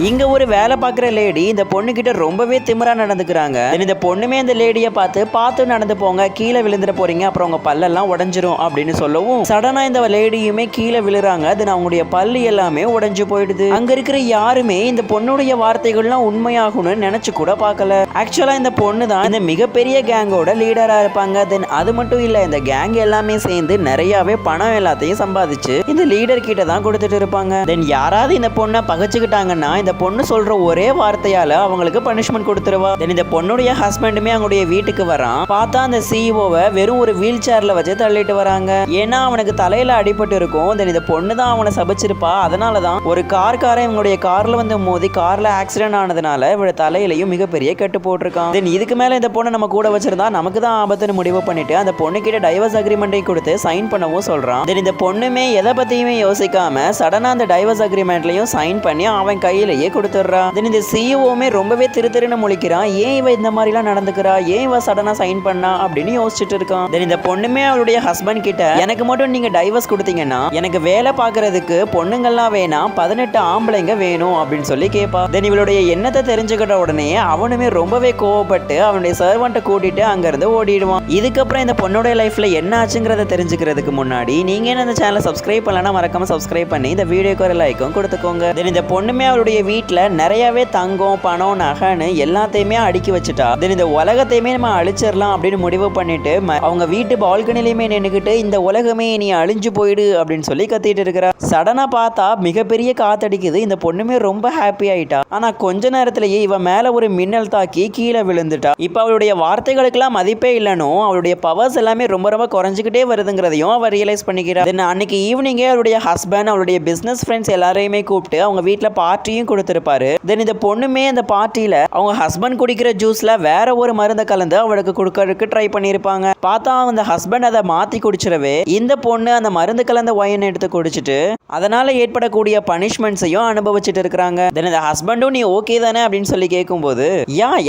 இங்க ஒரு வேலை பார்க்குற லேடி இந்த பொண்ணு கிட்ட ரொம்பவே திமிரா நடந்துக்கிறாங்க. இந்த பொண்ணுமே இந்த லேடியை பார்த்து நடந்து போங்க, கீழே விழுந்துட போறீங்க, அப்புறம் உங்க பல்லெல்லாம் உடஞ்சிரும் அப்படின்னு சொல்லவும் சடனா இந்த லேடியுமே கீழே விழுறாங்க. அது அவங்களுடைய பல்லு எல்லாமே உடைஞ்சு போயிடுது. அங்க இருக்கிற யாருமே இந்த பொண்ணுடைய வார்த்தைகள்லாம் உண்மையாகும்னு நினைச்சு கூட பார்க்கல. ஆக்சுவலா இந்த பொண்ணு தான் இந்த மிகப்பெரிய கேங்கோட லீடரா இருப்பாங்க. தென் அது மட்டும் இல்ல, இந்த கேங் எல்லாமே சேர்ந்து நிறையவே பணம் எல்லாத்தையும் சம்பாதிச்சு இந்த லீடர் கிட்ட தான் கொடுத்துட்டு இருப்பாங்க. தென் யாராவது இந்த பொண்ணை பகச்சுக்கிட்டாங்கன்னா இந்த பொண்ணு சொல்ற ஒரே வார்த்தையால அவங்களுக்கு பனிஷ்மெண்ட் கொடுத்துருவா. தென் இந்த பொண்ணுடைய ஹஸ்பண்டுமே அவங்களுடைய வீட்டுக்கு வரான். பார்த்தா அந்த சிஇஓவை வெறும் ஒரு வீல் சேர்ல வச்சு தள்ளிட்டு வராங்க. ஏன்னா அவனுக்கு தலையில அடிபட்டு இருக்கும். தென் இந்த பொண்ணு தான் அவனை சபிச்சிருப்பா. அதனாலதான் ஒரு காரன் இவங்களுடைய கார்ல வந்து மோதி கார்ல ஆக்சிடென்ட் ஆனதுனால இவட தலையிலையும் மிகப்பெரிய கட்டு போட்டிருக்கான். தென் இதுக்கு மேல இந்த பொண்ணை நம்ம கூட வச்சிருந்தா நமக்கு தான் ஆபத்துன்னு முடிவு பண்ணிட்டு அந்த பொண்ணு கிட்ட டைவர்ஸ் அக்ரிமெண்டை கொடுத்து சைன் பண்ணவும் சொல்றான். தென் இந்த பொண்ணுமே எதை பத்தியுமே யோசிக்காம சடனா அந்த டைவர்ஸ் அக்ரிமெண்ட்லயும் சைன் பண்ணி அவன் கையிலேயே கொடுத்துடுறா. தென் இந்த சிஇஓமே ரொம்பவே திருன்னு முழிக்கிறான். ஏன் இவ இந்த மாதிரி எல்லாம் நடந்துக்கிறா, ஏன் இவ சடனா சைன் பண்ணா அப்படின்னு யோசிச்சுட்டு இருக்கான். தென் இந்த பொண்ணுமே அவளுடைய ஹஸ்பண்ட் கிட்ட எனக்கு மட்டும் நீங்க டைவர்ஸ் கொடுத்தீங்கன்னா எனக்கு வேலை பார்க்கறதுக்கு பொண்ணுங்கள்லாம் வேணாம், 18 ஆம்பளைங்க வேணும் அப்படின்னு சொல்லி கேட்பா. தென் இவளுடைய எண்ணத்தை தெரிஞ்சுக்கிட்ட உடனே அவனுமே ரொம்பவே கோவப்பட்டு அவனுடைய சர்வன்ட்டை கூட்டிட்டு அங்க இருந்து ஓடிடுவான். இதுக்கப்புறம் இந்த பொண்ணுடைய லைஃப்ல என்ன ஆச்சுங்கிறத தெரிஞ்சுக்கிறதுக்கு முன்னாடி நீங்க என்ன இந்த சேனலை சப்ஸ்கிரைப் பண்ணலன்னா மறக்காம சப்ஸ்கிரைப் பண்ணி இந்த வீடியோக்கு ஒரு லைக்கும் கொடுத்துக்கோங்க. தென் இந்த பொண்ணுமே அவளுடைய வீட்டுல நிறையவே தங்கம் பணம் நகைன்னு எல்லாத்தையுமே அடுக்கி வச்சுட்டா. தென் இந்த உலகத்தையுமே நம்ம அழிச்சிடலாம் அப்படின்னு முடிவு பண்ணிட்டு அவங்க வீட்டு பால்கனிலையுமே நின்னுக்கிட்டு இந்த உலகமே நீ அழிஞ்சு போயிடு அப்படின்னு சொல்லி கத்திட்டு இருக்கிறா. சடனா பார்த்தா மிகப்பெரிய காத்தடிக்குது. இந்த பொண்ணுமே ரொம்ப ஹாப்பி ஆயிட்டா. ஆனா கொஞ்ச நேரத்திலேயே இவ மேல ஒரு மின்னல் தாக்கி கீழே விழுந்துட்டா. இப்ப அவளுடைய வார்த்தைகளுக்கெல்லாம் மதிப்பே இல்லனும் அவளுடைய பவர்ஸ் எல்லாமே ரொம்ப ரொம்ப குறைஞ்சிக்கிட்டே வருதுங்கிறதையும் அவ ரியலைஸ் பண்ணிக்கிறா. தென் அன்னைக்கு ஈவினிங்கே அவளுடைய ஹஸ்பண்ட் அவளுடைய பிசினஸ் ஃப்ரெண்ட்ஸ் எல்லாரையுமே கூப்பிட்டு அவங்க வீட்டுல பார்ட்டியும் கொடுத்திருப்பாரு. தென் இந்த பொண்ணுமே அந்த பார்ட்டியில அவங்க ஹஸ்பண்ட் குடிக்கிற ஜூஸ்ல வேற ஒரு மருந்தை கலந்து அவளுக்கு கொடுக்கறதுக்கு ட்ரை பண்ணிருப்பாங்க. பார்த்தா அந்த ஹஸ்பண்ட் அதை மாத்தி குடிச்சிடவே இந்த பொண்ணு அந்த மருந்து கலந்த ஒயின் எடுத்து குடிச்சிட்டு அதனால ஏற்படக்கூடிய பனிஷ்மெண்ட்ஸையும் அனுபவிச்சுட்டு இருக்கிறாங்க. தென் இந்த ஹஸ்பண்டும் நீ ஓகே தானே அப்படின்னு சொல்லி கேட்கும்போது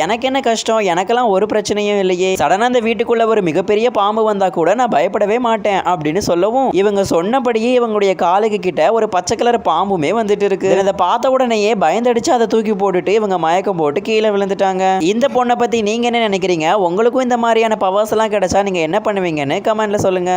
எனக்கு என்ன கஷ்டம், எனக்கெல்லாம் ஒரு பிரச்சனையும் இல்லையே, சடனா அந்த வீட்டுக்குள்ள ஒரு மிகப்பெரிய பாம்பு வந்தா கூட நான் பயப்படவே மாட்டேன் அப்படின்னு சொல்லவும் இவங்க சொன்னபடியே இவங்களுடைய காலுக்கு கிட்ட ஒரு பச்சை கலர் பாம்புமே வந்துட்டு இருக்கு. இதை பார்த்த உடனேயே பயந்தடிச்சு அதை தூக்கி போட்டுட்டு இவங்க மயக்கம் போட்டு கீழே விழுந்துட்டாங்க. இந்த பொண்ணை பத்தி நீங்க என்ன நினைக்கிறீங்க? உங்களுக்கும் இந்த மாதிரியான பவர்ஸ் எல்லாம் கிடைச்சா நீங்க என்ன பண்ணுவீங்கன்னு கமெண்ட்ல சொல்லுங்க.